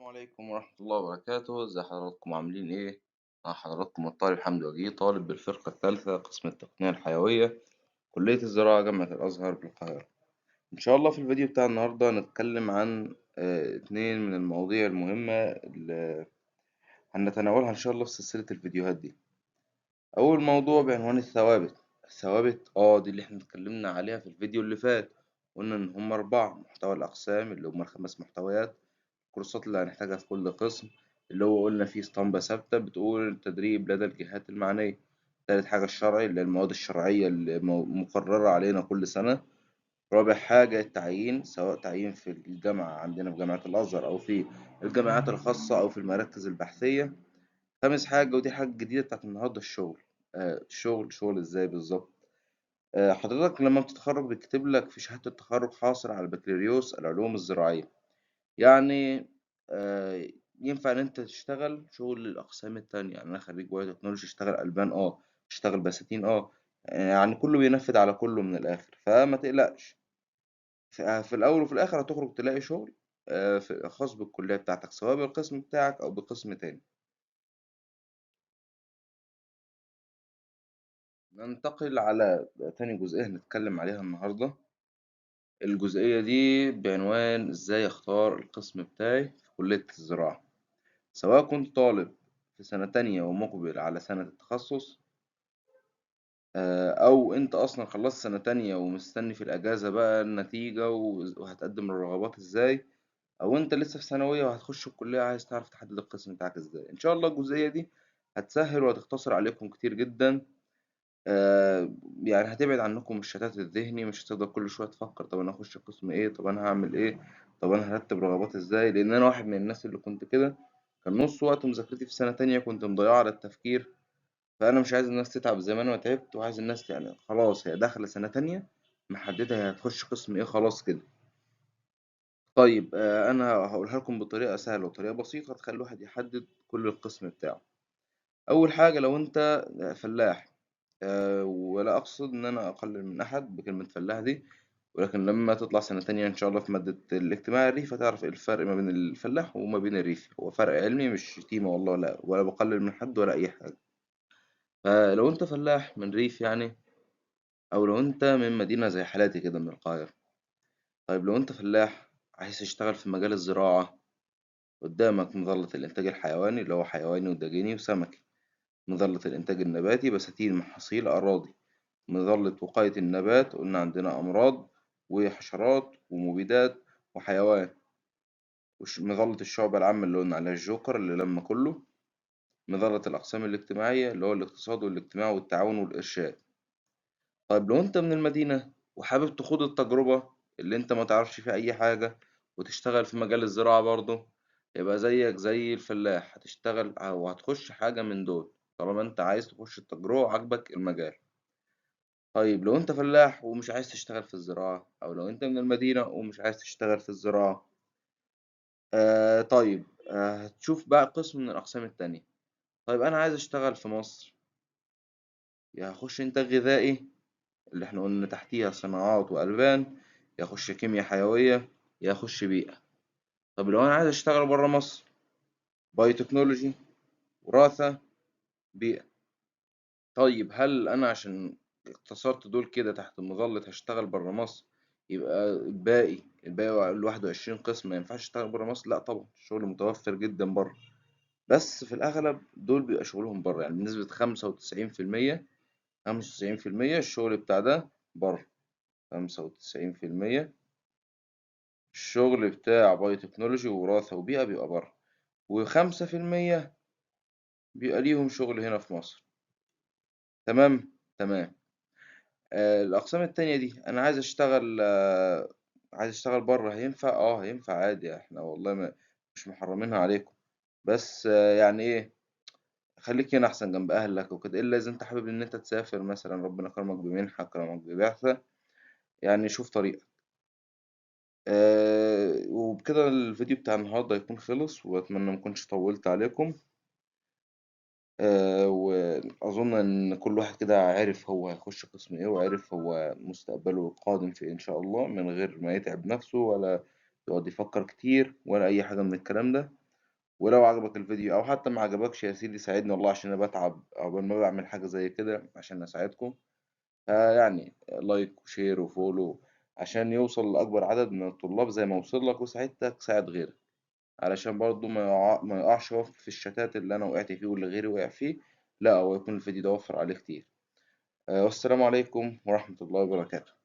السلام عليكم ورحمة الله وبركاته، ازي حضراتكم عاملين ايه؟ مع حضراتكم الطالب حمدي وجيه، طالب بالفرقة الثالثة قسم التقنية الحيوية، كلية الزراعة جامعة الأزهر بالقاهرة. إن شاء الله في الفيديو بتاع النهاردة هنتكلم عن اتنين من المواضيع المهمة اللي هنتناولها إن شاء الله في سلسلة الفيديوهات دي. أول موضوع بعنوان الثوابت. الثوابت دي اللي احنا اتكلمنا عليها في الفيديو اللي فات، قلنا إن هم أربعة: محتوى الأقسام اللي هم الخمس محتويات، الكورسات اللي هنحتاجها في كل قسم اللي هو قلنا فيه اسطمبة ثابتة بتقول التدريب لدى الجهات المعنية. تالت حاجة الشرعي اللي هي المواد الشرعية اللي مقررة علينا كل سنة. رابع حاجة التعيين، سواء تعيين في الجامعة عندنا في جامعة الأزهر أو في الجامعات الخاصة أو في المراكز البحثية. خامس حاجة ودي حاجة جديدة بتاعت النهاردة الشغل. شغل ازاي بالظبط؟ حضرتك لما بتتخرج بيكتب لك في شهادة التخرج حاصل على البكالوريوس العلوم الزراعية. يعني آه، ينفع إن أنت تشتغل شغل الأقسام التانية. يعني أنا خريج بايو تكنولوجي، أشتغل ألبان أشتغل بساتين يعني كله بينفذ على كله من الآخر، فما تقلقش. في الأول وفي الآخر هتخرج تلاقي شغل خاص بالكلية بتاعتك، سواء بالقسم بتاعك أو بقسم تاني. ننتقل على تاني جزئية هنتكلم عليها النهاردة. الجزئية دي بعنوان إزاي أختار القسم بتاعي في كلية الزراعة، سواء كنت طالب في سنة تانية ومقبل على سنة التخصص، أو أنت أصلا خلصت سنة تانية ومستني في الأجازة بقى النتيجة وهتقدم الرغبات إزاي، أو أنت لسه في ثانوية وهتخش الكلية عايز تعرف تحدد القسم بتاعك إزاي. إن شاء الله الجزئية دي هتسهل وهتختصر عليكم كتير جدا. يعني هتبعد عنكم الشتات الذهني، مش هتفضل كل شوية تفكر طب أنا أخش قسم إيه، طب أنا هعمل إيه، طب أنا هرتب رغباتي إزاي. لأن أنا واحد من الناس اللي كنت كده، كان نص وقت مذاكرتي في سنة تانية كنت مضيعه على التفكير. فأنا مش عايز الناس تتعب زي ما أنا تعبت، وعايز الناس يعني خلاص هي داخلة سنة تانية محددة هي هتخش قسم إيه، خلاص كده. طيب أنا هقولها لكم بطريقة سهلة وطريقة بسيطة تخلي الواحد يحدد كل القسم بتاعه. أول حاجة لو أنت فلاح، ولا أقصد إن أنا أقلل من أحد بكلمة فلاح دي، ولكن لما تطلع سنة تانية إن شاء الله في مادة الاجتماع الريفي هتعرف إيه الفرق ما بين الفلاح وما بين الريفي. هو فرق علمي مش شتيمة والله، لا ولا بقلل من حد ولا أي حاجة. فلو أنت فلاح من ريف يعني، أو لو أنت من مدينة زي حالاتي كده من القاهرة. طيب لو أنت فلاح عايز تشتغل في مجال الزراعة، قدامك مظلة الإنتاج الحيواني اللي هو حيواني ودجيني وسمكي، مظلة الإنتاج النباتي بساتين محاصيل أراضي، مظلة وقاية النبات قلنا عندنا أمراض وحشرات ومبيدات وحيوان، مظلة الشعب العامة اللي قلنا عليها الجوكر اللي لما كله، مظلة الأقسام الاجتماعية اللي هو الاقتصاد والاجتماع والتعاون والإرشاد. طيب لو أنت من المدينة وحابب تخوض التجربة اللي أنت ما تعرفش فيها أي حاجة وتشتغل في مجال الزراعة برضه، يبقى زيك زي الفلاح هتشتغل أو هتخش حاجة من دول طالما أنت عايز تخش التجربة وعاجبك المجال. طيب لو أنت فلاح ومش عايز تشتغل في الزراعة، أو لو أنت من المدينة ومش عايز تشتغل في الزراعة، طيب هتشوف بقى قسم من الأقسام التانية. طيب أنا عايز أشتغل في مصر، يا هخش إنتاج غذائي اللي احنا قلنا تحتيها صناعات وألبان، يا أخش كيمياء حيوية، يا أخش بيئة. طب لو أنا عايز أشتغل برا مصر، بايو تكنولوجي، وراثة، بيئة. طيب هل أنا عشان اختصرت دول كده تحت مظلة هشتغل برا مصر يبقى الباقي ال21 قسم ما ينفعش اشتغل برا مصر؟ لا طبعا، الشغل متوفر جدا برا، بس في الأغلب دول بيبقى شغلهم برا. يعني بنسبة 95% الشغل بتاع ده برا. 95% الشغل بتاع بايو تكنولوجي ووراثة وبيئة بيبقى برا، و5% بيبقى ليهم شغل هنا في مصر. تمام تمام. الأقسام التانية دي أنا عايز أشتغل بره، هينفع؟ هينفع عادي، احنا والله مش محرمينها عليكم. بس يعني إيه، خليك هنا أحسن جنب أهلك وكده، إلا إذا أنت حابب إن أنت تسافر مثلا، ربنا كرمك بمنحة، كرمك ببعثة، يعني شوف طريقك. وبكده الفيديو بتاع النهاردة يكون خلص، وأتمنى مكنش طولت عليكم. وأظن إن كل واحد كده عارف هو هيخش قسم إيه، وعارف هو مستقبله القادم في إيه إن شاء الله، من غير ما يتعب نفسه ولا يقعد يفكر كتير ولا أي حاجة من الكلام ده. ولو عجبك الفيديو او حتى ما عجبكش يا سيدي ساعدني والله، عشان انا بتعب عقبال ما بعمل حاجة زي كده عشان اساعدكم. فيعني لايك وشير وفولو عشان يوصل لأكبر عدد من الطلاب، زي ما وصل لك وساعدتك ساعد غيرك، علشان برضو ما يقعش هو في الشتات اللي انا وقعت فيه واللي غيري وقع فيه. لا، هو يكون الفيديو ده وفر عليه كتير. والسلام عليكم ورحمة الله وبركاته.